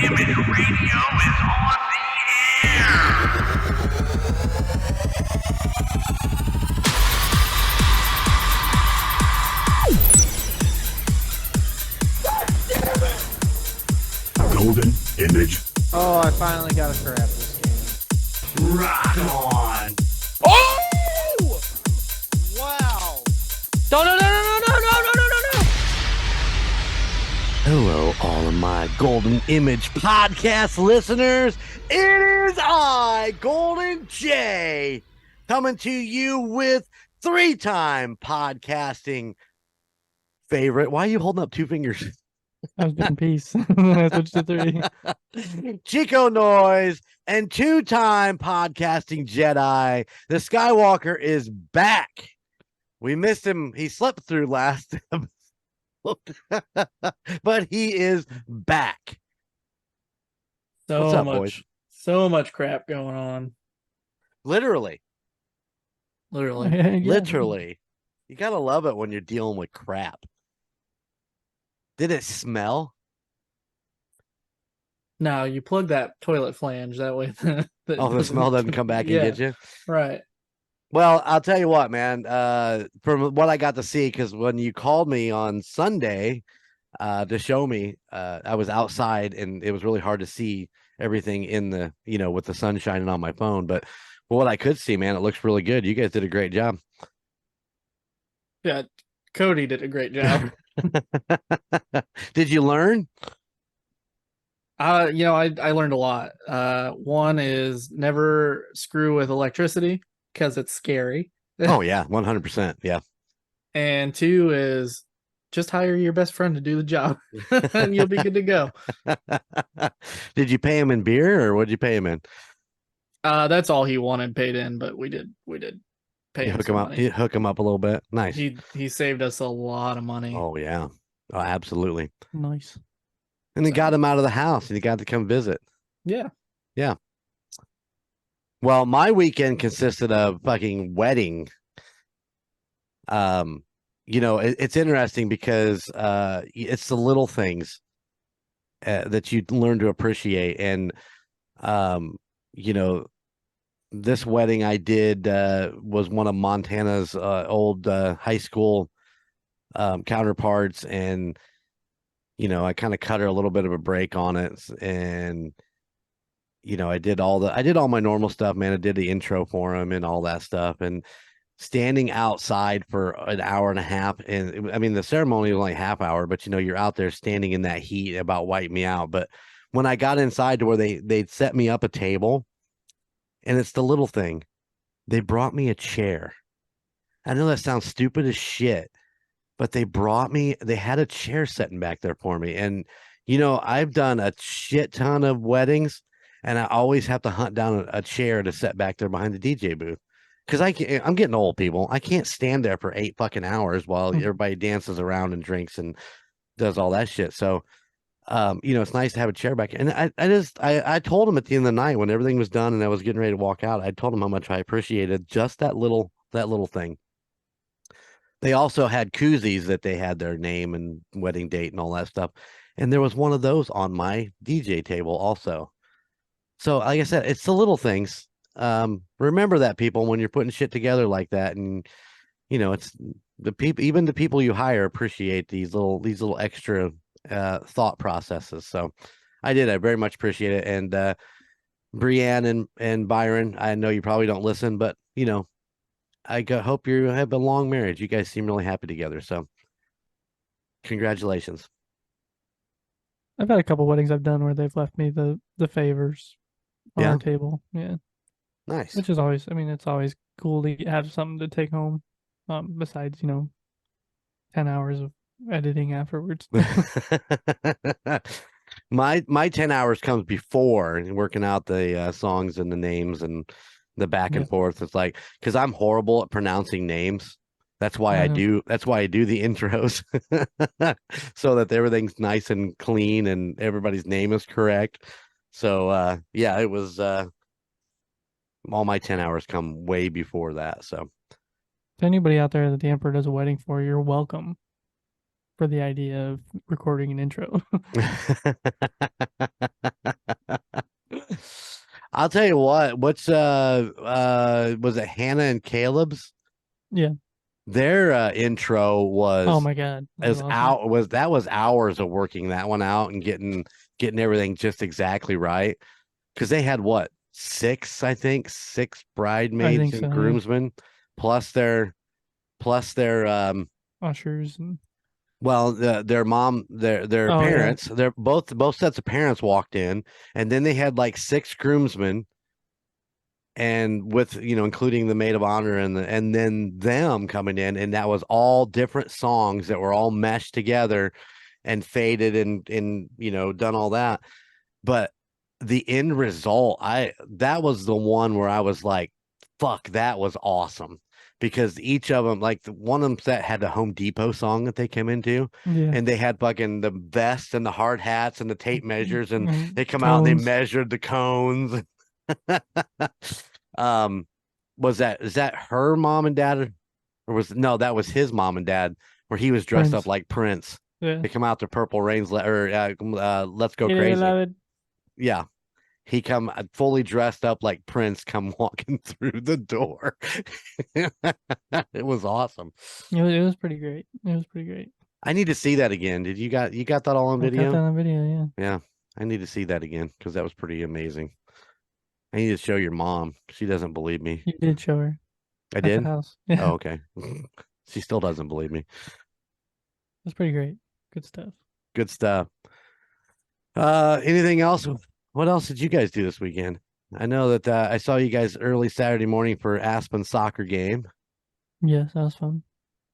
Image Radio is on the air. Golden Image. Oh, I finally got to crap this game. Rock on. Oh! Wow. No. Hello, all of my Golden Image podcast listeners. It is I, Golden J, coming to you with three-time podcasting favorite. Why are you holding up two fingers? I was doing peace. I switched to three. Chico Noise and two-time podcasting Jedi. The Skywalker is back. We missed him. He slept through last episode. But he is back. What's up, boys? So much crap going on. Literally. Yeah. Literally. You gotta love it when you're dealing with crap. Did it smell? No, you plug that toilet flange that way. The smell doesn't come back and get you? Right. Well, I'll tell you what, man. From what I got to see, because when you called me on Sunday to show me, I was outside and it was really hard to see everything in the, with the sun shining on my phone. But what I could see, man, it looks really good. You guys did a great job. Yeah, Cody did a great job. Did you learn? I learned a lot. One is never screw with electricity because it's scary. Oh yeah, 100%. Yeah. And two is just hire your best friend to do the job and you'll be good to go. Did you pay him in beer or what did you pay him in? That's all he wanted paid in, but we did pay him Hook him up. money. Hook him up a little bit. Nice. He saved us a lot of money. Oh yeah. Oh, absolutely. Nice. And they got him out of the house and he got to come visit. Yeah. Yeah. Well, my weekend consisted of fucking wedding. It's interesting because it's the little things that you learn to appreciate. And, this wedding I did was one of Montana's old high school counterparts. And, I kind of cut her a little bit of a break on it. And, I did all my normal stuff, man. I did the intro for him and all that stuff. And standing outside for an hour and a half. And I mean, the ceremony was only a half hour, but you're out there standing in that heat about wiping me out. But when I got inside to where they'd set me up a table, and it's the little thing, they brought me a chair. I know that sounds stupid as shit, but they had a chair sitting back there for me. And, I've done a shit ton of weddings and I always have to hunt down a chair to sit back there behind the DJ booth. Cause I'm getting old, people. I can't stand there for 8 fucking hours while everybody dances around and drinks and does all that shit. So, it's nice to have a chair back. And I told him at the end of the night when everything was done and I was getting ready to walk out, I told him how much I appreciated just that little thing. They also had koozies that they had their name and wedding date and all that stuff. And there was one of those on my DJ table also. So like I said, it's the little things. Remember that, people, when you're putting shit together like that. And, it's the people, even the people you hire appreciate these little extra thought processes. So I very much appreciate it. And Brianne and Byron, I know you probably don't listen, but, I hope you have a long marriage. You guys seem really happy together. So congratulations. I've had a couple weddings I've done where they've left me the favors on our table. Yeah. Nice. Which is always, it's always cool to have something to take home. Besides, 10 hours of editing afterwards. My 10 hours comes before working out the songs and the names and the back and forth. It's like, because I'm horrible at pronouncing names. That's why I do the intros so that everything's nice and clean and everybody's name is correct. So it was all my 10 hours come way before that. So to anybody out there that the Emperor does a wedding for, you're welcome. for the idea of recording an intro. I'll tell you what. What's was it Hannah and Caleb's? Yeah. Their intro was Oh my god. That was awesome. was hours of working that one out and getting everything just exactly right. Because they had what, six bridesmaids think and so, yeah. groomsmen, plus their Ushers and well, their mom, their Oh, yeah. parents, their both sets of parents walked in, and then they had like six groomsmen, and with including the maid of honor and then them coming in, and that was all different songs that were all meshed together and faded and done all that. But the end result, that was the one where I was like, fuck, that was awesome. Because each of them, like one of them that had the Home Depot song that they came into, yeah. and they had fucking the vests and the hard hats and the tape measures, and And they come out and they cones. measured the cones. Is that her mom and dad, or that was his mom and dad, where he was dressed up Prince. like Prince. Yeah. They come out to Purple Rain's Let's Go Yeah, Crazy. beloved. Yeah. He come fully dressed up like Prince, come walking through the door. It was awesome. It was pretty great. It was pretty great. I need to see that again. Did you got that all on I got video? that on video, yeah. Yeah, I need to see that again because that was pretty amazing. I need to show your mom. She doesn't believe me. You did show her I at the did. house. Yeah. Oh, okay. She still doesn't believe me. It's pretty great. Good stuff. Good stuff. Anything else? What else did you guys do this weekend? I know that I saw you guys early Saturday morning for Aspen soccer game. Yes, that was fun.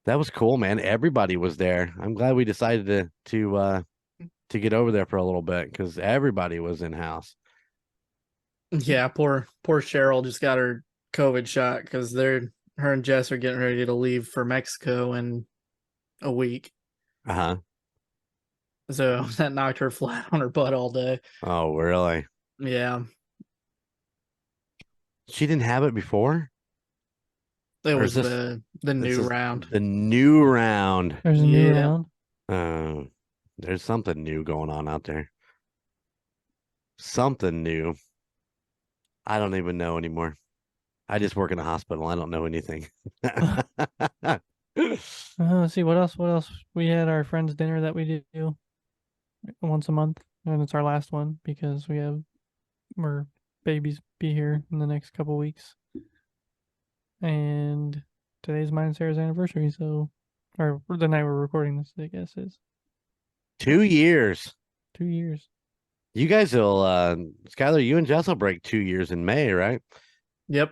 That was cool, man. Everybody was there. I'm glad we decided to get over there for a little bit because everybody was in house. Yeah, poor Cheryl just got her COVID shot because her and Jess are getting ready to leave for Mexico in a week. Uh-huh. So that knocked her flat on her butt all day. Oh, really? Yeah. She didn't have it before? It Or was is this- the This new is round. The new round. There's a new Yeah. round. There's something new going on out there. Something new. I don't even know anymore. I just work in a hospital. I don't know anything. Let's see what else. We had our friends' dinner that we do once a month, and it's our last one because we're babies be here in the next couple weeks, and today's mine and Sarah's anniversary. So, or the night we're recording this, I guess is 2 years. 2 years. You guys will, Skyler, you and Jess will break 2 years in May, right? Yep.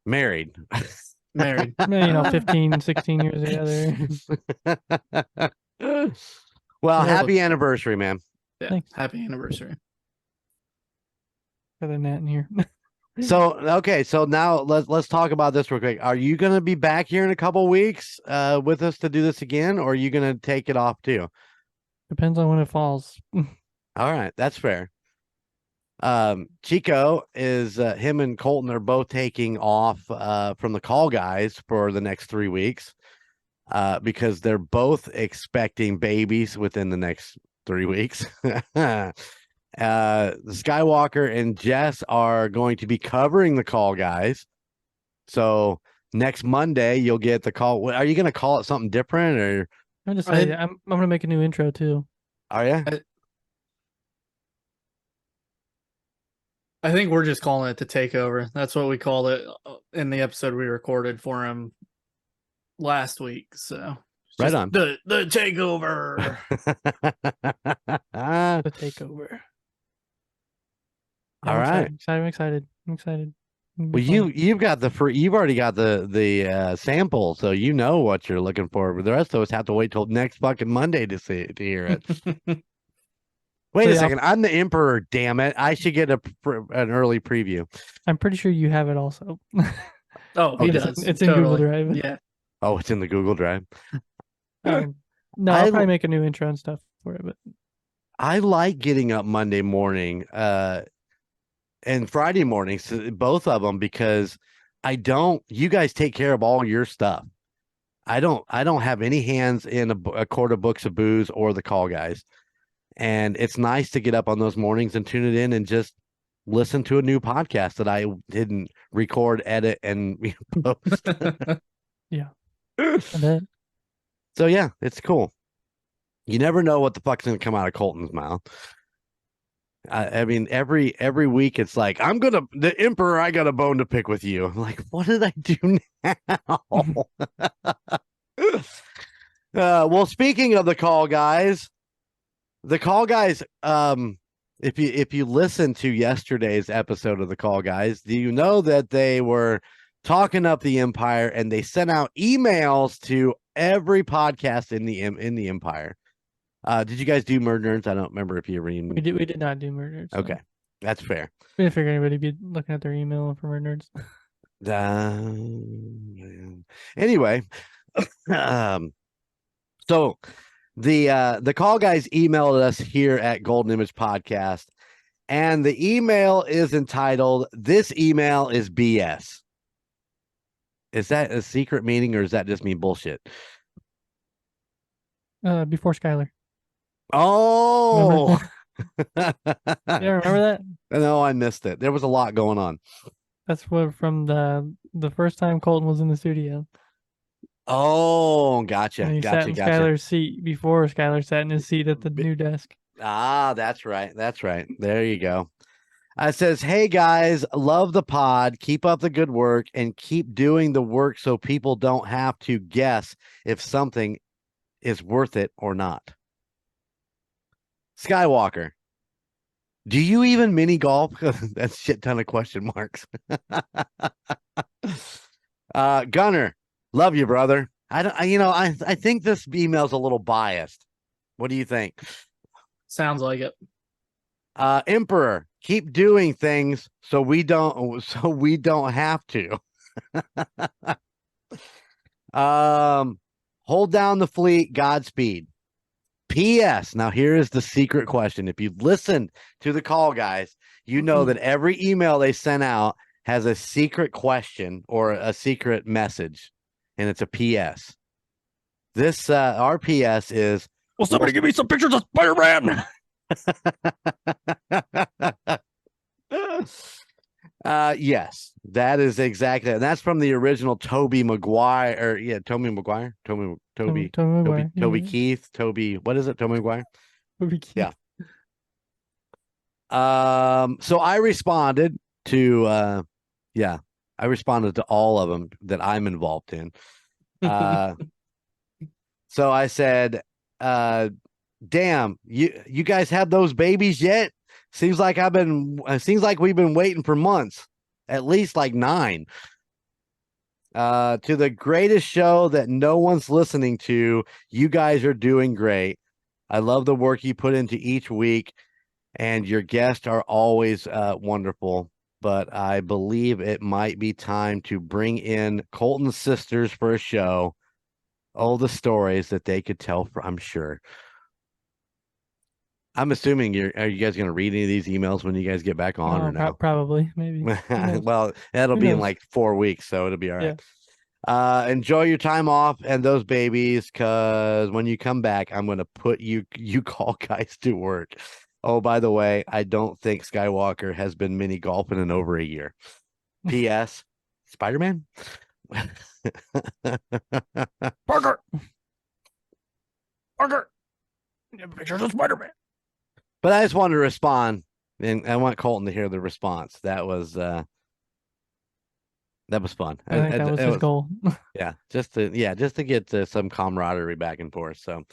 Married. Married. 15, 16 years together. Well, Yeah. happy anniversary, man. Yeah. Thanks. Happy anniversary. Got a gnat in here. So, okay, so now let's talk about this real quick. Are you going to be back here in a couple weeks with us to do this again, or are you going to take it off too? Depends on when it falls. All right, that's fair. Chico is him and Colton are both taking off from the call guys for the next 3 weeks because they're both expecting babies within the next 3 weeks. Skywalker and Jess are going to be covering the call guys. So next Monday you'll get the call. Are you going to call it something different, or I'm just saying, I'm gonna make a new intro too. are you? I think we're just calling it the takeover. That's what we called it in the episode we recorded for him last week. So Right on. The takeover. The takeover. All right. I'm excited. It'll Well, be fun. you've got you've already got the sample, so you know what you're looking for. But the rest of us have to wait till next fucking Monday to hear it. Wait So, a yeah, second, I'm the emperor. Damn it! I should get an early preview. I'm pretty sure you have it also. Oh, he Okay. does. It's in Google Totally. Drive. Yeah. Oh, it's in the Google Drive. No, I'll probably make a new intro and stuff for it, but I like getting up Monday morning and Friday mornings, both of them, because you guys take care of all your stuff. I don't have any hands in a quart of books of booze or the call guys. And it's nice to get up on those mornings and tune it in and just listen to a new podcast that I didn't record, edit, and post. Yeah. I bet. So yeah, it's cool. You never know what the fuck's gonna come out of Colton's mouth. I mean, every week it's like, the Emperor, I got a bone to pick with you. I'm like, what did I do now? Well, speaking of the call guys, if you listen to yesterday's episode of the call guys, do you know that they were talking up the Empire and they sent out emails to every podcast in the Empire? Did you guys do MurdNerds? I don't remember if you ever even... We did not do MurdNerds. No. Okay, that's fair. We didn't figure anybody would be looking at their email for MurdNerds. Anyway, so the call guys emailed us here at Golden Image Podcast, and the email is entitled, "This email is BS." Is that a secret meaning, or does that just mean bullshit? Before Skyler. Oh, Yeah, remember that? No, I missed it. There was a lot going on. That's what from the first time Colton was in the studio. Oh, gotcha. And he Gotcha. sat in Gotcha. Skyler's seat before Skyler sat in his seat at the new desk. Ah, that's right. That's right. There you go. It says, "Hey guys, love the pod. Keep up the good work and keep doing the work so people don't have to guess if something is worth it or not. Skywalker, do you even mini golf?" That's a shit ton of question marks. Gunner, love you, brother. I think this email's a little biased. What do you think? Sounds like it. Emperor, keep doing things so we don't have to. Hold down the fleet, Godspeed. P.S. Now here is the secret question. If you listen to the call guys, you know that every email they sent out has a secret question or a secret message, and it's a P.S. This our P.S. is, Will somebody give me some pictures of Spider-Man? Yes, that is exactly, and that's from the original Toby Maguire, or Toby Maguire, Toby Maguire. Keith, what is it, Toby Maguire? Toby Keith. Yeah. So I responded to all of them that I'm involved in. So I said, damn, you guys have those babies yet? Seems like we've been waiting for months, at least like 9. To the greatest show that no one's listening to, you guys are doing great. I love the work you put into each week, and your guests are always wonderful. But I believe it might be time to bring in Colton's sisters for a show. All the stories that they could tell, I'm sure. I'm assuming are you guys going to read any of these emails when you guys get back on or no? Probably, maybe. Well, that'll Who be in knows? like 4 weeks, so it'll be all right. Yeah. Enjoy your time off and those babies, because when you come back, I'm going to put you call guys to work. Oh, by the way, I don't think Skywalker has been mini golfing in over a year. P.S. Spider-Man? Parker! Give me pictures of Spider-Man. But I just wanted to respond, and I want Colton to hear the response. That was fun. I think that was his goal. Yeah, just to get some camaraderie back and forth. So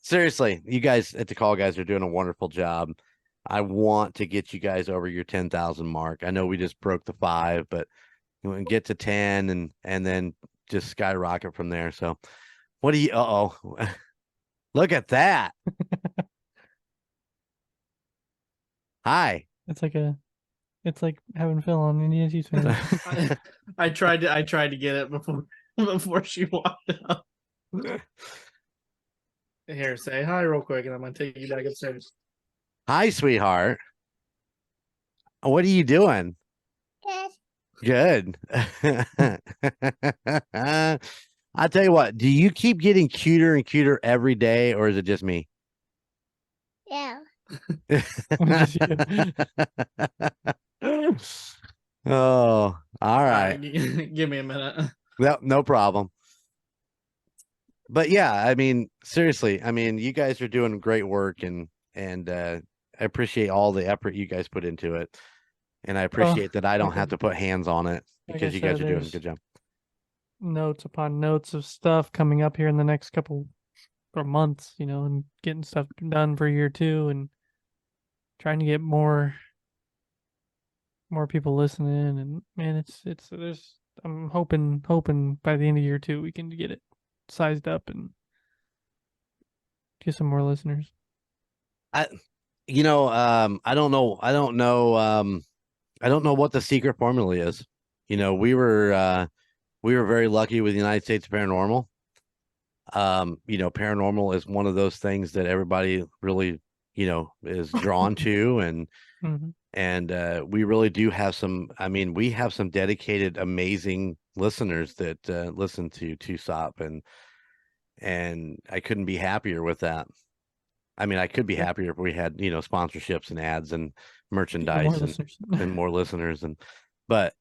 seriously, you guys at the call guys are doing a wonderful job. I want to get you guys over your 10,000 mark. I know we just broke the 5, but you want to get to 10 and then just skyrocket from there. So what do you? Look at that. Hi. It's like having Phil on Indian Chiefs fans. I tried to get it before she walked up. Here, say hi real quick, and I'm gonna take you back upstairs. Hi, sweetheart. What are you doing? Good. Good. Good. I tell you what, do you keep getting cuter and cuter every day, or is it just me? Yeah. Just you. Oh, all right. Give me a minute. No problem. But yeah, I mean, seriously, I mean, you guys are doing great work, and I appreciate all the effort you guys put into it, and I appreciate that I don't have to put hands on it like I because you guys said, are doing a there's- good job. Notes upon notes of stuff coming up here in the next couple or months, you know, and getting stuff done for year 2 and trying to get more people listening. And man, it's there's I'm hoping by the end of year 2 we can get it sized up and get some more listeners. I don't know what the secret formula is. You know, we were very lucky with the United States Paranormal. You know, paranormal is one of those things that everybody really, you know, is drawn to, and we really do have some. I mean, we have some dedicated, amazing listeners that listen to TUSOP, and I couldn't be happier with that. I mean, I could be happier if we had, you know, sponsorships and ads and merchandise More and, listeners. and more listeners, but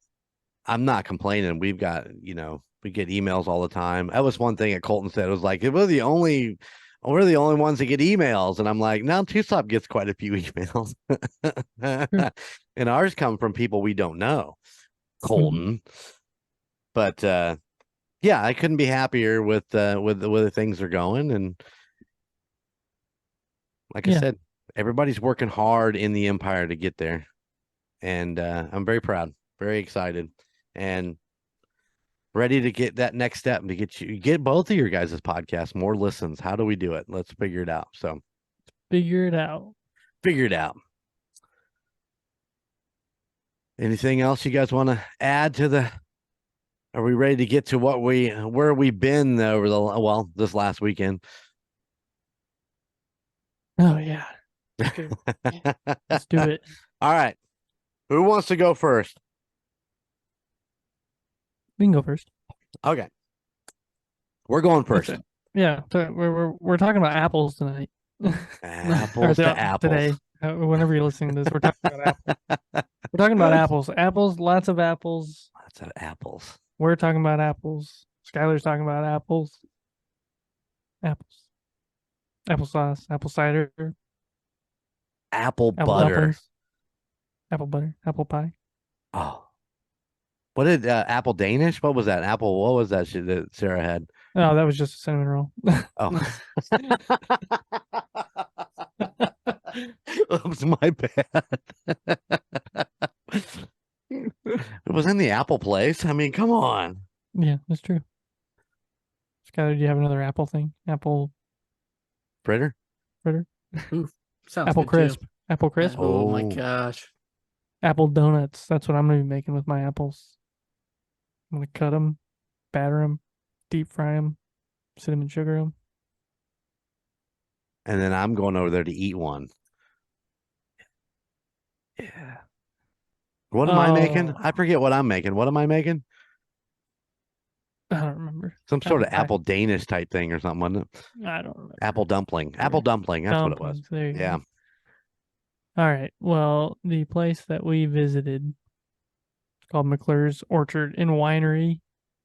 I'm not complaining. We've got, you know, we get emails all the time. That was one thing that Colton said. It was like, we're the only ones that get emails. And I'm like, no, TUSOP gets quite a few emails. And ours come from people we don't know, Colton. But yeah, I couldn't be happier with the way things are going. And like I said, everybody's working hard in the empire to get there. And I'm very proud, very excited, and ready to get that next step to get both of your guys' podcasts more listens. How do we do it? Let's figure it out. So Figure it out. Anything else you guys want to add to the? Are we ready to get to where we've been over this last weekend? Oh yeah. Let's do it. All right. Who wants to go first? We can go first. Okay. We're going first. Yeah, we're talking about apples tonight. Apples to apples. Today. Whenever you're listening to this, we're talking about apples. We're talking about apples. Apples, lots of apples. Lots of apples. We're talking about apples. Skyler's talking about apples. Apples. Applesauce, apple cider, Apple apple butter. dumplings, apple butter, apple pie. Oh. What did Apple Danish? What was that? What was that shit that Sarah had? Oh, that was just a cinnamon roll. Oh. Oops, my bad. It was in the Apple place. I mean, come on. Yeah, that's true. Skyler, do you have another apple thing? Apple Fritter? Sounds apple good, crisp. too. Apple crisp. Oh my Oh. gosh. Apple donuts. That's what I'm gonna be making with my apples. I'm gonna cut them, batter them, deep fry them, cinnamon sugar them. And then I'm going over there to eat one. Yeah. What am I making? Oh. I forget what I'm making. What am I making? I don't remember. Some sort of Apple pie. apple Danish type thing or something, wasn't it? I don't remember. Apple dumpling. Apple dumpling. That's what it was. Dumplings, there you Yeah. go. All right. Well, the place that we visited is called McClure's Orchard and Winery.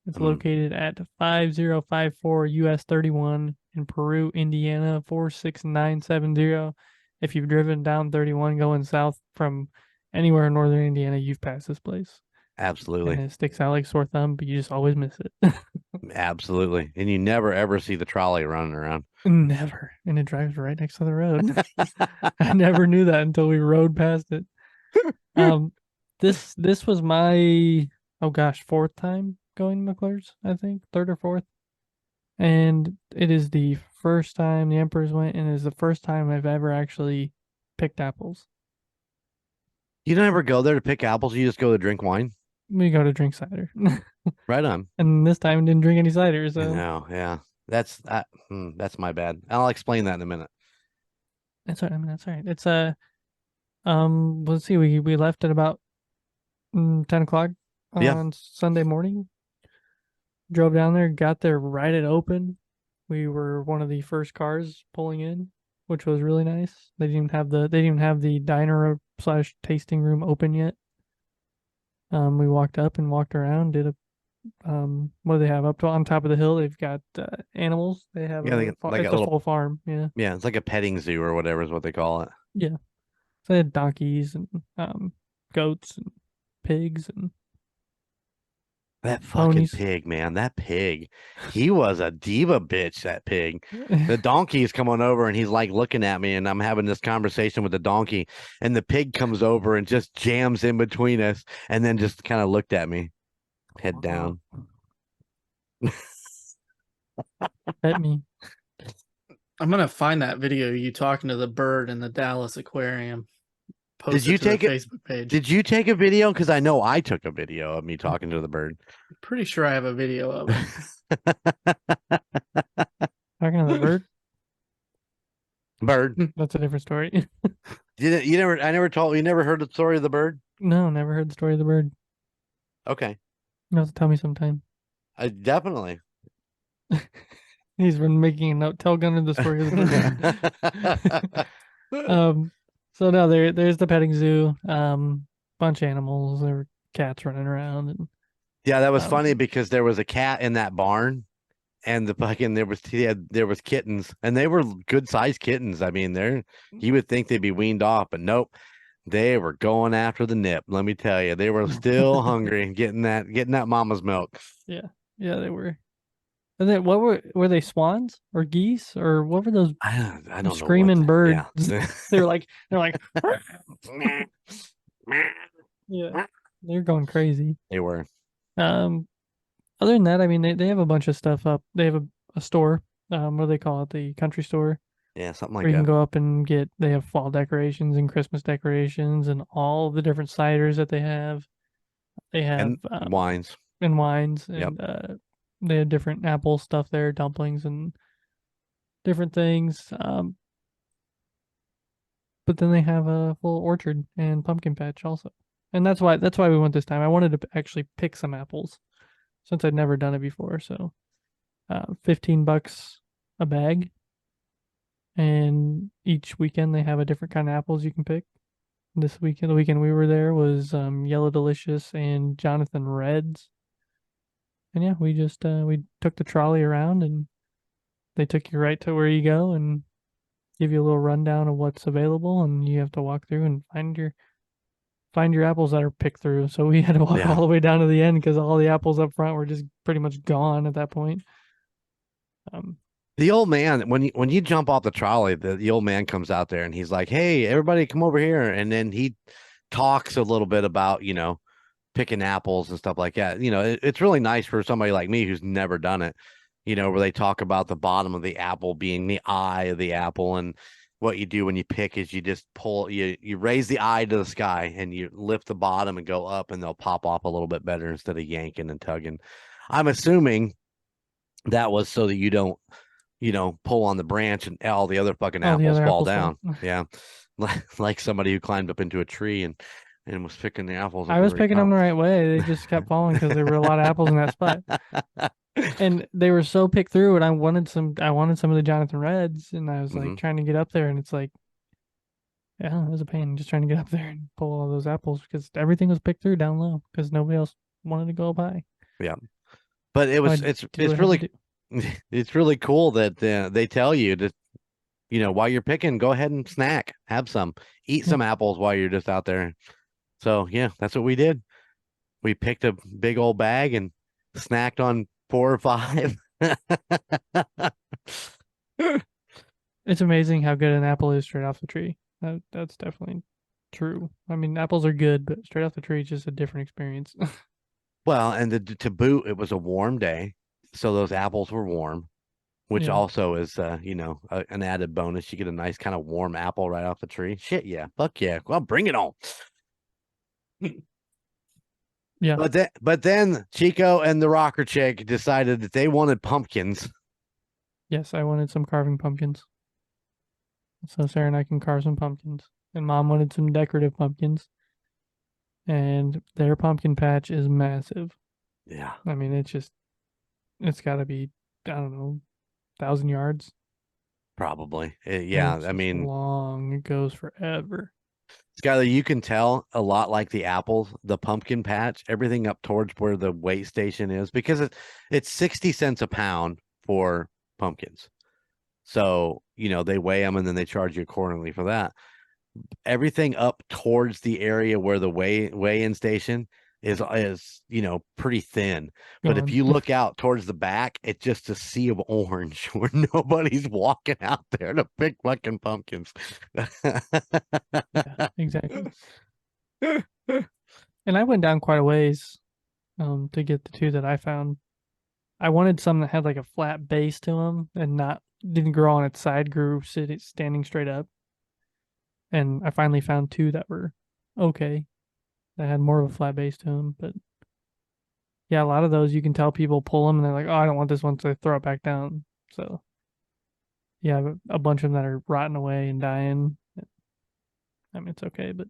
It's Mhm. located at 5054 US 31 in Peru, Indiana 46970. If you've driven down 31 going south from anywhere in northern Indiana, you've passed this place. And Absolutely. it sticks out like a sore thumb, but you just always miss it. Absolutely. And you never ever see the trolley running around. Never. And it drives right next to the road. I never knew that until we rode past it. This was my fourth time going to McClure's, I think. Third or fourth. And it is the first time the Emperors went, and it is the first time I've ever actually picked apples. You don't ever go there to pick apples, you just go to drink wine? We go to drink cider. Right on. And this time didn't drink any cider, I so know, yeah. That's my bad. I'll explain that in a minute. that's all right. I mean, that's all right. It's let's see, we left at about 10 o'clock Yeah. on Sunday morning. Drove down there, got there right at open. We were one of the first cars pulling in, which was really nice. They didn't even have the diner slash tasting room open yet. We walked up and walked around, did a what do they have up to on top of the hill? They've got animals. They have Yeah, a like it's a a little full farm. Yeah. yeah, it's like a petting zoo or whatever is what they call it. Yeah. So they had donkeys and goats and pigs and That fucking ponies. pig, man, that pig, he was a diva bitch. That pig. The donkey is coming over and he's like looking at me, and I'm having this conversation with the donkey, and the pig comes over and just jams in between us, and then just kind of looked at me, head down. Pet me. I'm gonna find that video of you talking to the bird in the Dallas aquarium. Post you it to the take it- Facebook page. Did you take a video? Because I know I took a video of me talking to the bird. Pretty sure I have a video of it. Talking to the bird. Bird. That's a different story. You never heard the story of the bird? No, never heard the story of the bird. Okay. You have to tell me sometime. Definitely. He's been making a note. Tell Gunner the story of the bird. So no, there's the petting zoo. Bunch of animals. There were cats running around, and Yeah, that was funny because there was a cat in that barn, and there was kittens, and they were good sized kittens. I mean, you would think they'd be weaned off, but nope, they were going after the nip. Let me tell you, they were still hungry and getting that mama's milk. yeah, they were. And then what were they, swans or geese or what were those I don't know. screaming birds? Yeah. they're like yeah, they're going crazy. They were. Other than that, I mean, they have a bunch of stuff up. They have a store. What do they call it? The country store. Yeah, something like Where you can that. go up and they have fall decorations and Christmas decorations and all the different ciders that they have. They have And wines. and wines Yep. and they have different apple stuff there, dumplings and different things. But then they have a full orchard and pumpkin patch also. And that's why we went this time. I wanted to actually pick some apples since I'd never done it before. So $15 a bag. And each weekend they have a different kind of apples you can pick. The weekend we were there was Yellow Delicious and Jonathan Reds. And yeah, we just we took the trolley around and they took you right to where you go and give you a little rundown of what's available, and you have to walk through and find your apples that are picked through. So we had to walk all the way down to the end because all the apples up front were just pretty much gone at that point. The old man, when you jump off the trolley, the old man comes out there and he's like, "Hey, everybody, come over here," and then he talks a little bit about picking apples and stuff like that. It's really nice for somebody like me who's never done it, where they talk about the bottom of the apple being the eye of the apple. And what you do when you pick is you just you raise the eye to the sky and you lift the bottom and go up, and they'll pop off a little bit better instead of yanking and tugging. I'm assuming that was so that you don't, pull on the branch and all the other fucking apples fall down. Yeah. Like somebody who climbed up into a tree and was picking the apples. I was picking them the right way. They just kept falling because there were a lot of apples in that spot. And they were so picked through, and I wanted some of the Jonathan Reds, and I was like trying to get up there, and it's like, yeah, it was a pain just trying to get up there and pull all those apples because everything was picked through down low because nobody else wanted to go up high. Yeah. But it's really cool that they tell you to, while you're picking, go ahead and snack, have some, eat some apples while you're just out there. So yeah, that's what we did. We picked a big old bag and snacked on 4 or 5. It's amazing how good an apple is straight off the tree. That's definitely true. I mean, apples are good, but straight off the tree is just a different experience. Well, and to boot, it was a warm day, so those apples were warm, which also is, an added bonus. You get a nice kind of warm apple right off the tree. Shit, yeah, fuck yeah. Well, bring it on. Yeah. But then Chico and the rocker chick decided that they wanted pumpkins. Yes, I wanted some carving pumpkins. So Sarah and I can carve some pumpkins. And Mom wanted some decorative pumpkins. And their pumpkin patch is massive. Yeah. I mean, it's just It's got to be, I don't know, 1,000 yards. Probably. And it's I just mean, long. It goes forever. Skyler, you can tell a lot like the apples, the pumpkin patch, everything up towards where the weight station is, because it's 60 cents a pound for pumpkins. So, they weigh them and then they charge you accordingly for that. Everything up towards the area where the weigh-in station is pretty thin. But if Gone. you look out towards the back, it's just a sea of orange where nobody's walking out there to pick fucking pumpkins. Yeah, exactly. And I went down quite a ways to get the two that I found. I wanted some that had like a flat base to them and didn't grow on its side, grew standing straight up. And I finally found two that were okay, that had more of a flat base to them. But yeah, a lot of those you can tell people pull them and they're like, "Oh, I don't want this one," so they throw it back down. So yeah, a bunch of them that are rotting away and dying. I mean, it's okay, but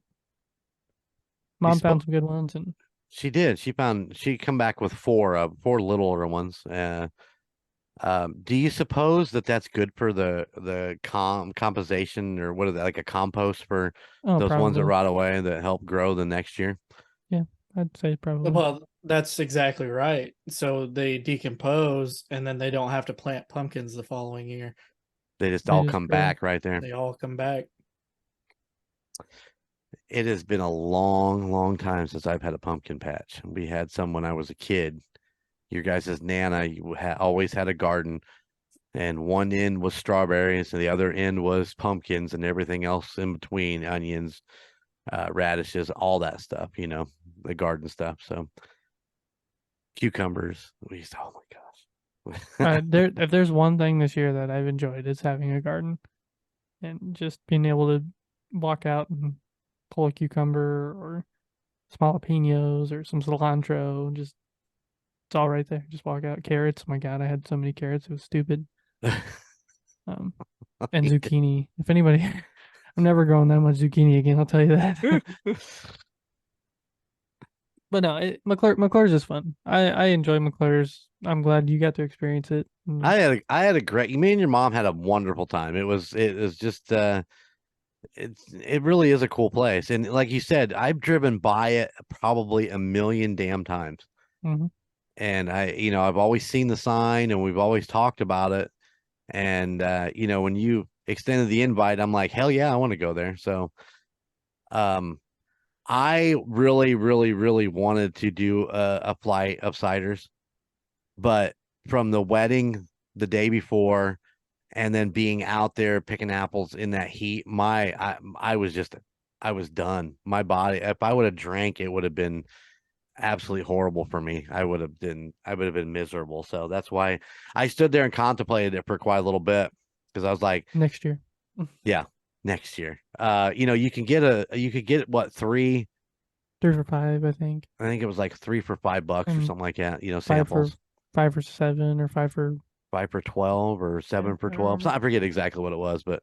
Mom found some good ones, and she did. She come back with four littler ones. Do you suppose that that's good for the composition, or what are they, like a compost for those ones that probably. rot away that help grow the next year? Yeah, I'd say probably. Well, that's exactly right. So they decompose, and then they don't have to plant pumpkins the following year. They just They all just come grow. back right there. They all come back. It has been a long, long time since I've had a pumpkin patch. We had some when I was a kid. Your guys' Nana always had a garden, and one end was strawberries, and the other end was pumpkins, and everything else in between, onions, radishes, all that stuff. The garden stuff. So cucumbers. Oh my gosh. If there's one thing this year that I've enjoyed, it's having a garden and just being able to walk out and pull a cucumber or some jalapenos or some cilantro. Just it's all right there. Just walk out. Carrots. Oh my God, I had so many carrots. It was stupid. And zucchini. If anybody, I'm never growing that much zucchini again. I'll tell you that. But no, McClure's is fun. I enjoy McClure's. I'm glad you got to experience it. I had a great. Me and your mom had a wonderful time. It was just it really is a cool place, and like you said, I've driven by it probably a million damn times. Mhm. And I've always seen the sign, and we've always talked about it. And when you extended the invite, I'm like, hell yeah, I want to go there. So, I really, really, really wanted to do a flight of ciders, but from the wedding the day before, and then being out there picking apples in that heat, I was done. My body, if I would have drank, it would have been absolutely horrible for me. I would have been miserable. So that's why I stood there and contemplated it for quite a little bit, because I was like, Next year. yeah, next year. You could get what, 3 for $5, I think. I think it was like 3 for $5 or And something like that, 5 samples. for 5 for 7 or 5 for 5 for 12 or 7 for 12. So I forget exactly what it was, but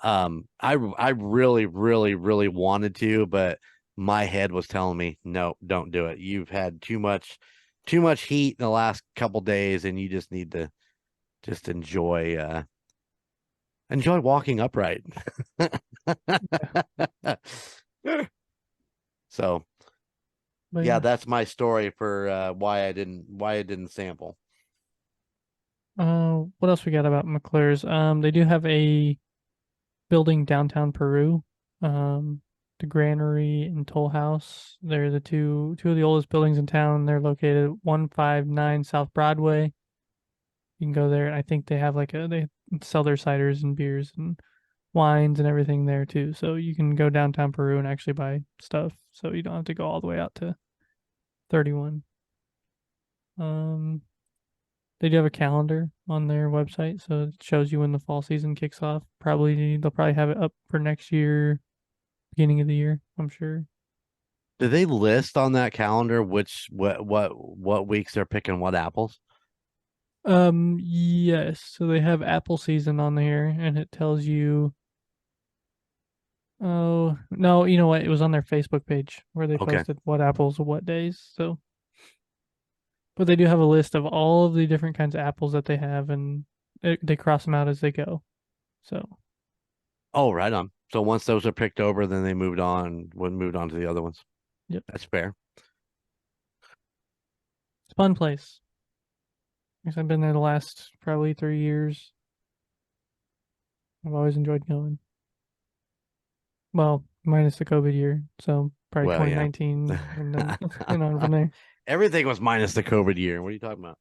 I really, really, really wanted to, but my head was telling me, no, don't do it. You've had too much heat in the last couple days, and you just need to just enjoy walking upright. So but yeah, that's my story for why I didn't sample. What else we got about McClure's? They do have a building downtown Peru. The Granary and Toll House. They're the two of the oldest buildings in town. They're located at 159 South Broadway. You can go there. I think they have they sell their ciders and beers and wines and everything there too. So you can go downtown Peru and actually buy stuff. So you don't have to go all the way out to 31. They do have a calendar on their website, so it shows you when the fall season kicks off. They'll probably have it up for next year, beginning of the year, I'm sure. Do they list on that calendar what weeks they're picking what apples? Yes. So they have apple season on there, and it tells you. Oh no, you know what? It was on their Facebook page where they Okay. posted what apples what days. So But they do have a list of all of the different kinds of apples that they have, and they cross them out as they go. So Oh, right on. So once those are picked over, then they moved on to the other ones. Yep. That's fair. it's a fun place. Because I've been there the last probably 3 years. I've always enjoyed going. Well, minus the COVID year, so probably Well, yeah. 2019 and then and on from there. Everything was minus the COVID year. What are you talking about?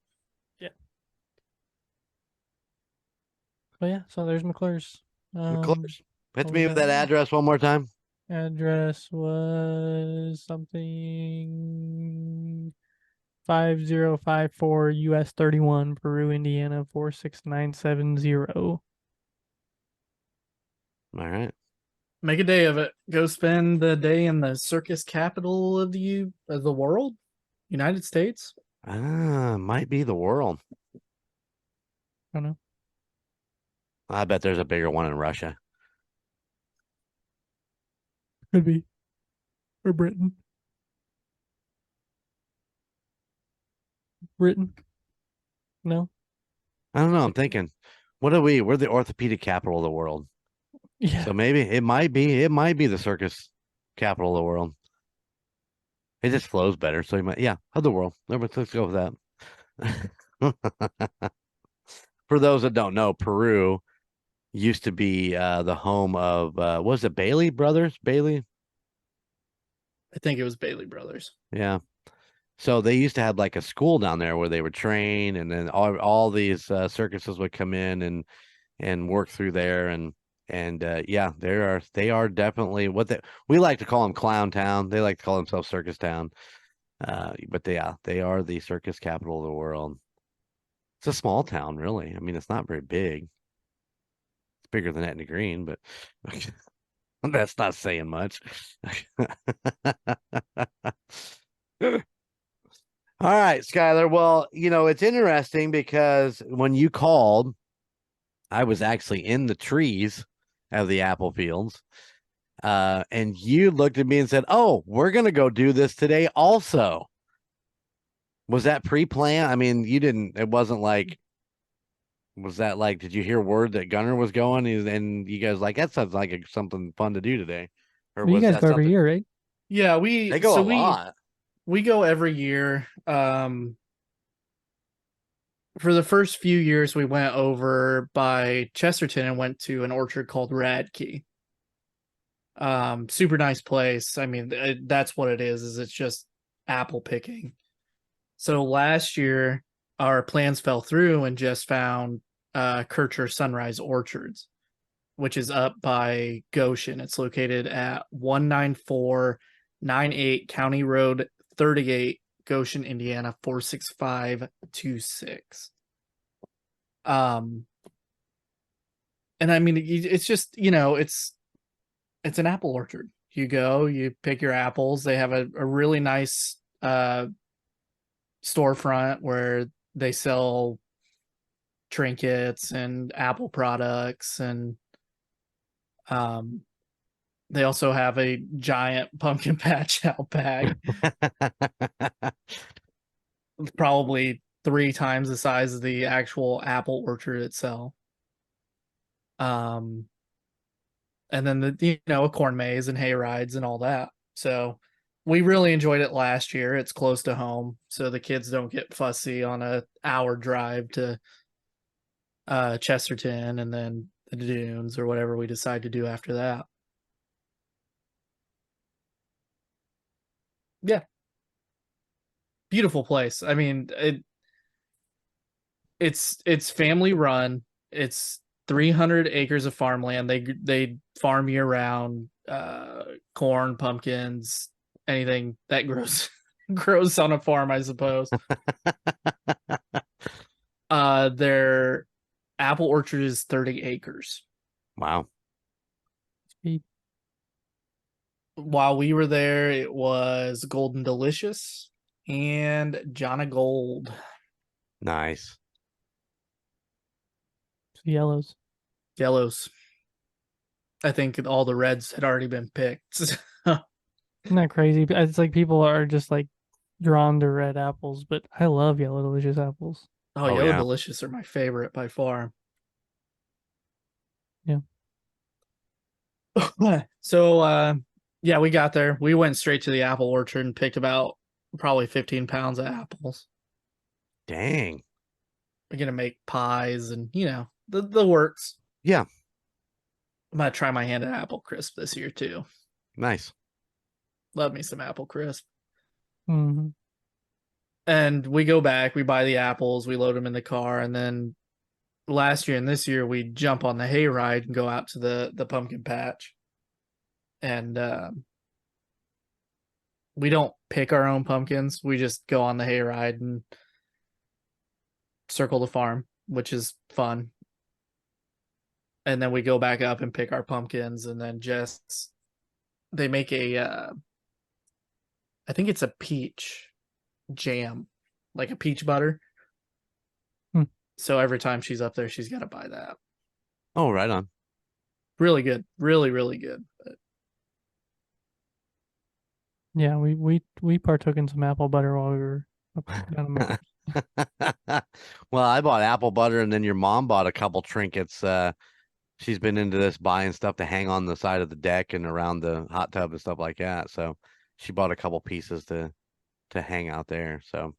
But yeah, so there's McClure's. McClure's. Hit what me we with got that now? address one more time. Address was something 5054 US 31, Peru, Indiana 46970. All right. Make a day of it. Go spend the day in the circus capital of the world, United States. Might be the world. I don't know. I bet there's a bigger one in Russia. Could be. Or Britain. Britain? No? I don't know. I'm thinking, what are we? We're the orthopedic capital of the world. Yeah. So maybe it might be the circus capital of the world. It just flows better. So you might, yeah, of the world. Let's go with that. For those that don't know, Peru used to be the home of was it Bailey Brothers? Bailey? I think it was Bailey Brothers. Yeah. So they used to have like a school down there where they would train, and then all these circuses would come in and work through there, and yeah, they are definitely we like to call them Clown Town. They like to call themselves Circus Town. But they are the circus capital of the world. It's a small town, really. I mean, it's not very big. It's bigger than Etna Green, but that's not saying much. All right, Skyler. Well, it's interesting because when you called, I was actually in the trees of the apple fields. And you looked at me and said, "Oh, we're going to go do this today also." Was that pre-planned? I mean, it wasn't like, was that like, did you hear word that Gunner was going and you guys like, that sounds like something fun to do today? Or Well, you was guys that go every something? year, right? Yeah, They go a lot. We go every year. For the first few years, we went over by Chesterton and went to an orchard called Radke. Super nice place. I mean, that's what it is it's just apple picking. So last year, our plans fell through and just found Kercher Sunrise Orchards, which is up by Goshen. It's located at 19498 County Road 38, Goshen, Indiana 46526. And I mean, it's just, it's an apple orchard. You go, you pick your apples. They have a really nice storefront where they sell trinkets and apple products, and they also have a giant pumpkin patch out back, probably 3 times the size of the actual apple orchard itself. And then a corn maze and hay rides and all that. So we really enjoyed it last year. It's close to home, so the kids don't get fussy on a hour drive to Chesterton and then the dunes or whatever we decide to do after that. Yeah. Beautiful place. I mean, it's family run. It's 300 acres of farmland. They farm year round, corn, pumpkins, anything that grows on a farm, I suppose. Their apple orchard is 30 acres. Wow. Sweet. While we were there, it was Golden Delicious and Jonna Gold. Nice. Yellows. I think all the reds had already been picked. Isn't that crazy? It's like people are just like drawn to red apples, but I love yellow delicious apples. Oh, Oh, Yellow yeah. Delicious are my favorite by far. Yeah. So, yeah, we got there. We went straight to the apple orchard and picked about probably 15 pounds of apples. Dang. We're gonna make pies and the works. Yeah. I'm gonna try my hand at apple crisp this year too. Nice. Love me some apple crisp. Hmm. And we go back, we buy the apples, we load them in the car, and then last year and this year we jump on the hayride and go out to the pumpkin patch. And we don't pick our own pumpkins. We just go on the hayride and circle the farm, which is fun. And then we go back up and pick our pumpkins, and then they make a I think it's a peach jam, like a peach butter. So every time she's up there, she's got to buy that. Oh, right on. Really good. Really, really good. Yeah, we partook in some apple butter while we were up down the mountain. Well, I bought apple butter, and then your mom bought a couple trinkets. She's been into this buying stuff to hang on the side of the deck and around the hot tub and stuff like that. So she bought a couple pieces to hang out there. So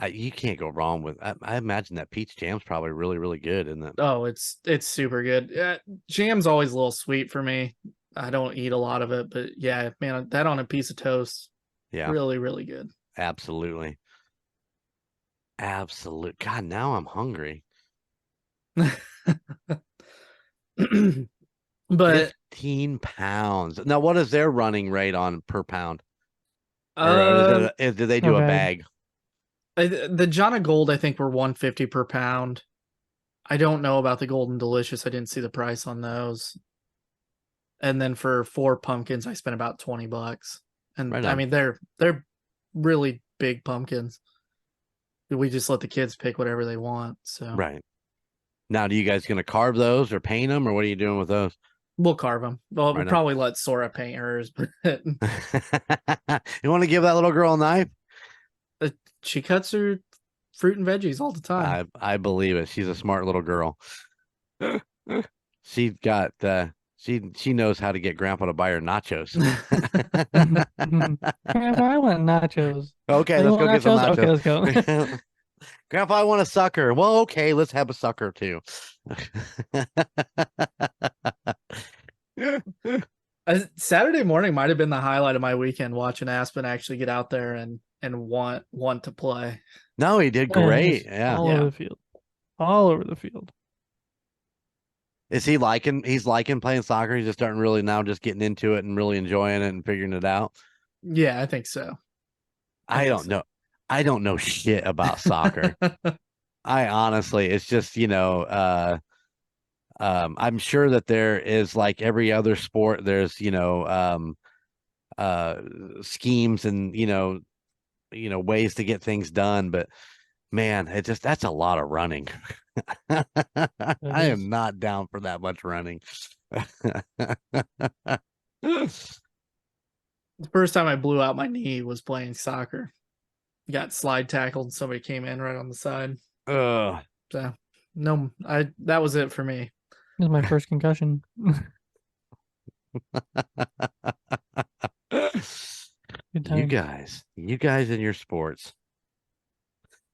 you can't go wrong with. I imagine that peach jam's probably really, really good, isn't it? Oh, it's super good. Jam's always a little sweet for me. I don't eat a lot of it, but yeah, man, that on a piece of toast, Yeah, really, really good. absolutely. Absolute. God, now I'm hungry. But 15 pounds. Now, what is their running rate on per pound? Or do they do a bag? The Jana Gold, I think, were $150 per pound. I don't know about the Golden Delicious. I didn't see the price on those. And then for 4 pumpkins, I spent about $20. And Right I on. mean, they're really big pumpkins. We just let the kids pick whatever they want. So Right. Now, do you guys gonna carve those or paint them, or what are you doing with those? we'll carve them. Well, Right we'll on. probably let Sora paint hers, but You want to give that little girl a knife? she cuts her fruit and veggies all the time. I believe it. She's a smart little girl. She got she knows how to get Grandpa to buy her nachos. Grandpa, I want nachos. Okay, You let's go want get some nachos? nachos. Okay, let's go. Grandpa, I want a sucker. Well, okay, let's have a sucker too. Saturday morning might have been the highlight of my weekend, watching Aspen actually get out there and want to play. No, he did great. Yeah. All over the field. All over the field. Is he liking he's liking playing soccer? He's just starting really now just getting into it and really enjoying it and figuring it out. Yeah, I think so. I don't know. I don't know shit about soccer. I honestly, it's just, I'm sure that there is, like every other sport, there's, schemes and, ways to get things done. But man, that's a lot of running. I am not down for that much running. The first time I blew out my knee was playing soccer. Got slide tackled and somebody came in right on the side. Ugh. So no, that was it for me. This is my first concussion. Good You times. guys and your sports.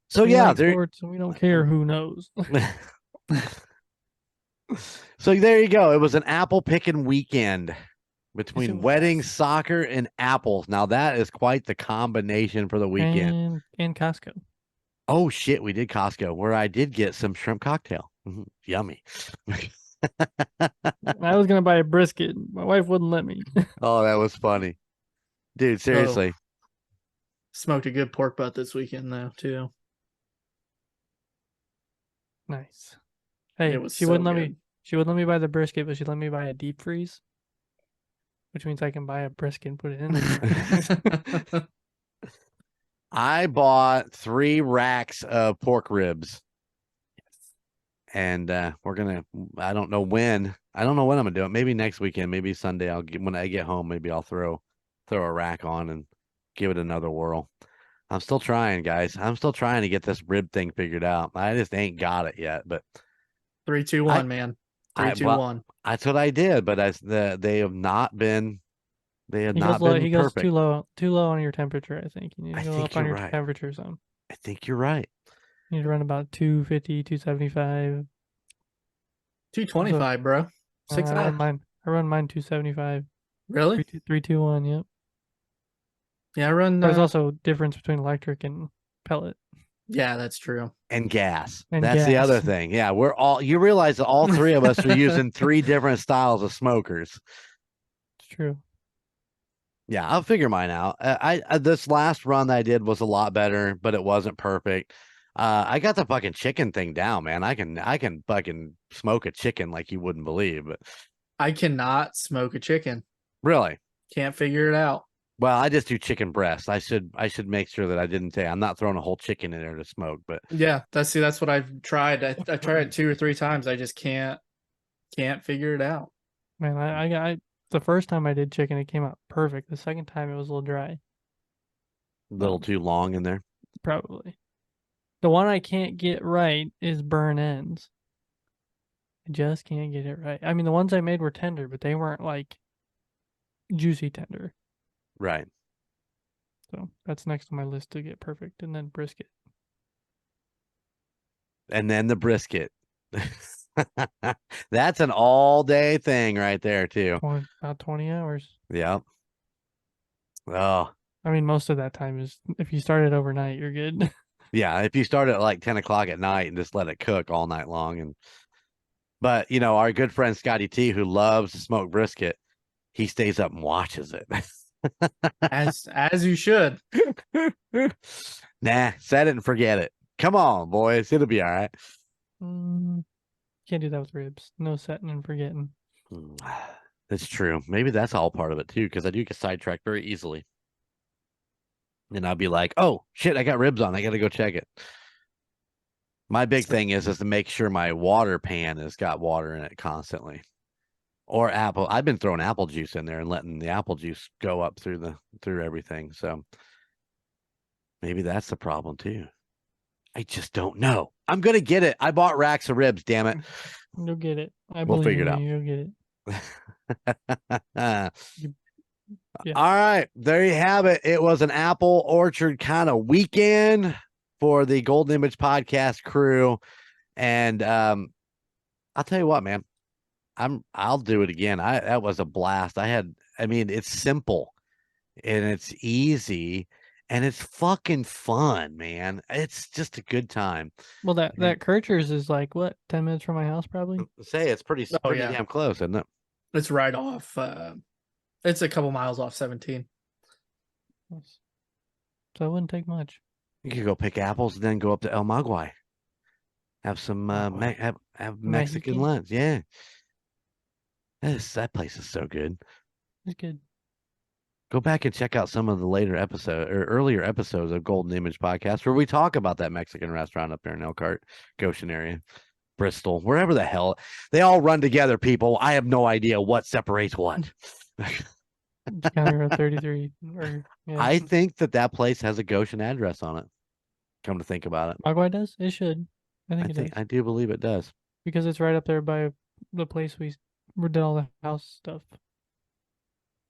So We yeah, like sports and we don't care who knows. So there you go. It was an apple picking weekend between was. weddings, soccer, and apples. Now that is quite the combination for the weekend. And Costco. Oh shit, we did Costco, where I did get some shrimp cocktail. Yummy. I was gonna buy a brisket. My wife wouldn't let me. Oh, that was funny. Dude, seriously. Smoked a good pork butt this weekend though, too. Nice. Hey, It was she so wouldn't let good. me. She wouldn't let me buy the brisket, but she let me buy a deep freeze, which means I can buy a brisket and put it in there. I bought 3 racks of pork ribs. And we're gonna. I don't know when I'm gonna do it. Maybe next weekend. Maybe Sunday. When I get home. Maybe I'll throw a rack on and give it another whirl. I'm still trying, guys. I'm still trying to get this rib thing figured out. I just ain't got it yet, but 3, 2, 1, man. 3, 2, well, 1. that's what I did, but they have not been. They have not been He goes perfect. too low on your temperature. I think you need to I go think up on you're your right. temperature zone. I think you're right. You need to run about 250, 275. 225, bro. 6 I hours. run mine 275. Really? 3, 2, 1. Yep. Yeah, I run. There's also difference between electric and pellet Yeah, that's true. And gas. and That's the other gas. thing. Yeah, you realize that all three of us are using 3 different styles of smokers. It's true. Yeah, I'll figure mine out. This last run that I did was a lot better, but it wasn't perfect. I got the fucking chicken thing down, man. I can fucking smoke a chicken like you wouldn't believe, but I cannot smoke a chicken. really. Can't figure it out. Well, I just do chicken breast. I should make sure that I didn't say I'm not throwing a whole chicken in there to smoke, but Yeah, that's what I've tried. I tried it 2 or 3 times. I just can't figure it out. Man, I the first time I did chicken, it came out perfect. The second time, it was a little dry. a little too long in there. Probably. The one I can't get right is burn ends. I just can't get it right. I mean, the ones I made were tender, but they weren't like juicy tender. Right. So that's next on my list to get perfect. And then brisket. And then the brisket. That's an all day thing right there, too. About 20 hours. Yep. Oh, I mean, most of that time is if you start it overnight, you're good. yeah. If you start at like 10 o'clock at night and just let it cook all night long. But, our good friend Scotty T, who loves to smoke brisket, he stays up and watches it. As you should. Nah, set it and forget it. Come on, boys. It'll be all right. Can't do that with ribs. No setting and forgetting. That's true. Maybe that's all part of it too, because I do get sidetracked very easily. And I'll be like, oh shit, I got ribs on. I gotta go check it. My big thing is to make sure my water pan has got water in it constantly. Or apple. I've been throwing apple juice in there and letting the apple juice go up through everything. So maybe that's the problem too. I just don't know. I'm gonna get it. I bought racks of ribs, damn it. You'll get it. We'll figure it out. You'll get it. Yeah. All right, there you have it. It was an apple orchard kind of weekend for the Golden Image podcast crew, and I'll tell you what, man, I'll do it again. That was a blast. It's simple and it's easy and it's fucking fun, man. It's just a good time. Well, that Kercher's is like what, 10 minutes from my house, probably. Say it's pretty yeah. damn close, isn't it? It's right off. It's a couple miles off 17. Nice. So it wouldn't take much. You could go pick apples and then go up to El Maguey. Have some have Mexican Mexican? lunch. Yeah. That place is so good. It's good. Go back and check out some of the earlier episodes of Golden Image Podcast where we talk about that Mexican restaurant up there in Elkhart, Goshen area, Bristol, wherever the hell. They all run together, people. I have no idea what separates what. It's County Road 33. Yeah. I think that place has a Goshen address on it. Come to think about it. Magwai does? It should. I think it does. I do believe it does. Because it's right up there by the place we did all the house stuff.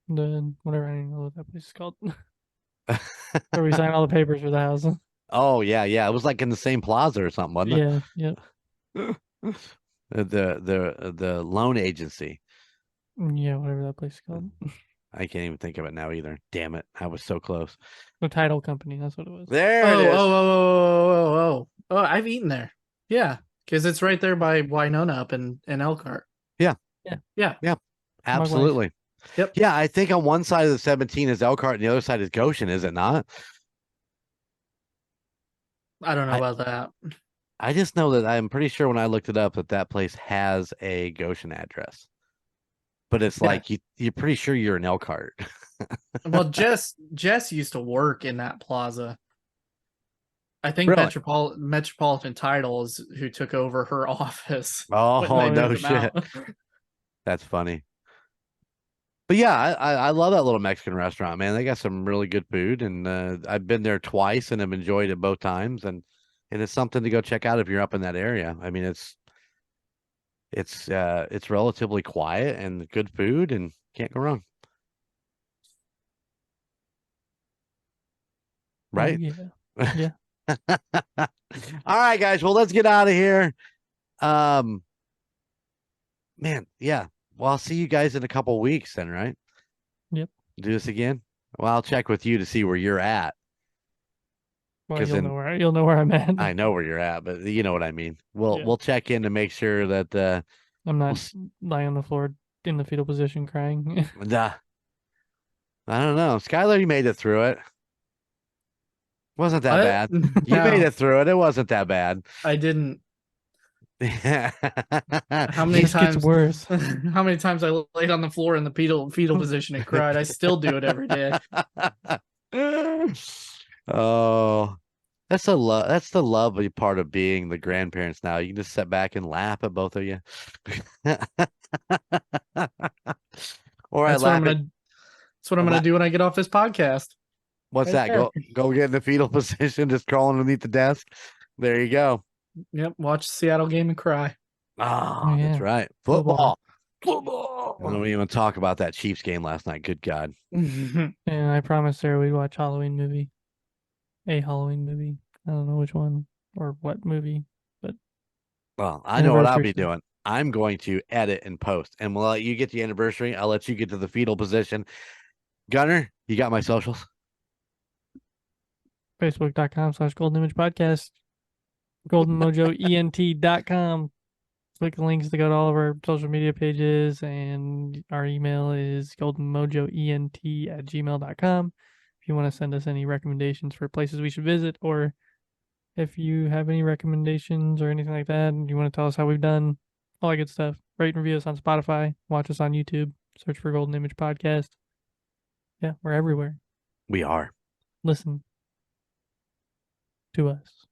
Whatever, I don't know what that place is called. Where we signed all the papers for the house. Oh yeah. It was like in the same plaza or something, wasn't it? Yeah, The loan agency. yeah, whatever that place is called. I can't even think of it now either. Damn it. I was so close. The title company, that's what it was. There it is. Oh, I've eaten there. Yeah, because it's right there by Winona up in Elkhart. Yeah. Yep. Absolutely. Yeah, I think on one side of the 17 is Elkhart and the other side is Goshen, is it not? I don't know about that. I just know that I'm pretty sure when I looked it up that place has a Goshen address. But it's like you're pretty sure you're in Elkhart. Well, Jess used to work in that plaza. I think Really? Metropolitan Title is who took over her office. Oh, when they no moved them shit. out. That's funny. But yeah, I love that little Mexican restaurant, man. They got some really good food, and I've been there twice and have enjoyed it both times, and it's something to go check out if you're up in that area. I mean, it's relatively quiet and good food, and can't go wrong. Oh, Right? yeah. All right, guys. Well, let's get out of here. Man, yeah. Well, I'll see you guys in a couple weeks then, right? Yep. Do this again. Well, I'll check with you to see where you're at. Well, 'Cause you'll then- know where I'm at. I know where you're at, but you know what I mean. We'll Yeah. we'll check in to make sure that I'm not s- lying on the floor in the fetal position crying. I don't know. Skyler, you made it through it. Wasn't that What? bad. You made No, it through it. It wasn't that bad. I didn't. How How many This gets times? worse. How many times I laid on the floor in the fetal position and cried? I still do it every day. Oh, that's the love. That's the lovely part of being the grandparents now. You can just sit back and laugh at both of you. Or That's I what I'm laugh at gonna. That's what I'm gonna do when I get off this podcast. what's right that? there. Go get in the fetal position, just crawling underneath the desk. There you go. Yep. Watch the Seattle game and cry. Oh, that's yeah. right. Football. Football. I don't even talk about that Chiefs game last night. Good God. And I promised Sarah we'd watch Halloween movie. A Halloween movie. I don't know which one or what movie. Well, I know what I'll be Anniversary. doing. I'm going to edit and post, and we'll let you get the anniversary. I'll let you get to the fetal position. Gunner, you got my socials? Facebook.com/Golden Image Podcast. GoldenMojoENT.com. Click the links to go to all of our social media pages, and our email is goldenmojoent@gmail.com. If you want to send us any recommendations for places we should visit, or if you have any recommendations or anything like that, and you want to tell us how we've done, all that good stuff, rate and review us on Spotify, watch us on YouTube, search for Golden Image Podcast. Yeah, we're everywhere. We are. Listen to us.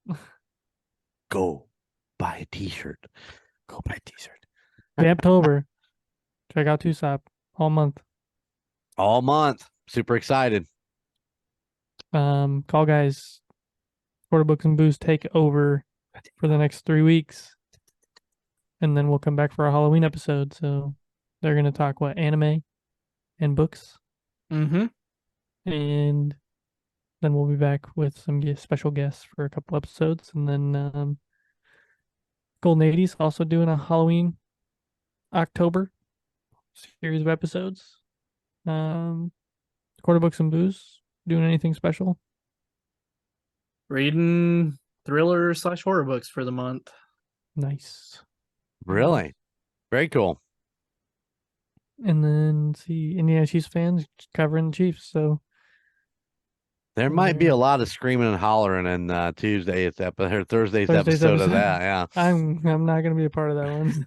Go buy a t-shirt. Go buy a t-shirt. October. Check out Tucson all month. All month. Super excited. Call guys. Quarter Books and Booze take over for the next 3 weeks. And then we'll come back for a Halloween episode. So they're going to talk anime and books. Mm-hmm. And then we'll be back with some special guests for a couple episodes. And then Golden 80s also doing a Halloween October series of episodes. Quarter Books and Booze doing anything special? Reading thriller/horror books for the month. Nice. Really? Very cool. And then see Indiana Chiefs fans covering the Chiefs. So There might be a lot of screaming and hollering in Thursday's Thursday's episode of episode. that. Yeah. I'm not gonna be a part of that one.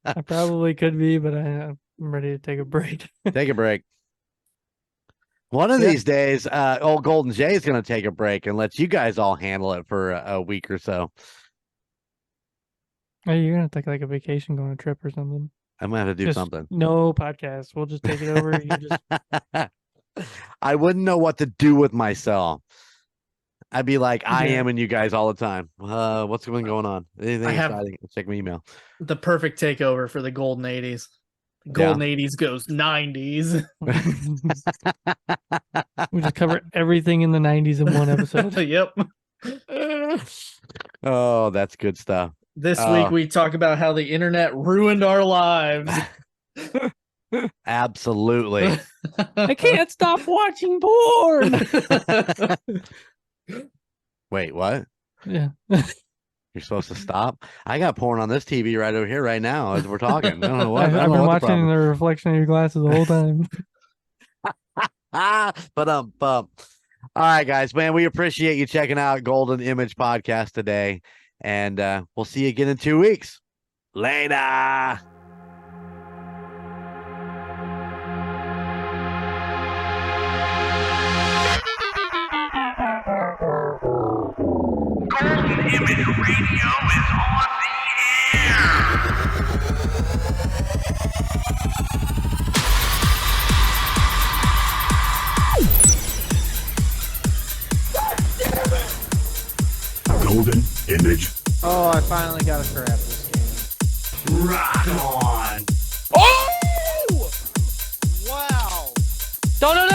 I probably could be, but I'm ready to take a break. Take a break. One of Yeah. these days, old Golden Jay is going to take a break and let you guys all handle it for a week or so. Hey, you're gonna take like a vacation, go on a trip or something. I'm going to have to do Just something. No podcast. We'll just take it over. You just I wouldn't know what to do with myself. I'd be like, I Yeah. am in you guys all the time. What's going on? Anything I have- exciting? Check my email. The perfect takeover for the Golden 80s. Golden 80s goes 90s. we just cover everything in the 90s in one episode. Yep. Oh, that's good stuff. This week we talk about how the internet ruined our lives. Absolutely. I can't stop watching porn. Wait, what? Yeah. You're supposed to stop? I got porn on this TV right over here right now as we're talking. I don't know what. I I've don't know been what the watching problem- the reflection of your glasses the whole time. But all right, guys, man, we appreciate you checking out Golden Image Podcast today, and we'll see you again in 2 weeks. Later. Golden Image Radio is on the air. Golden Image. Oh, I finally got to grab this game. Rock on. Oh! Wow. No, no, no!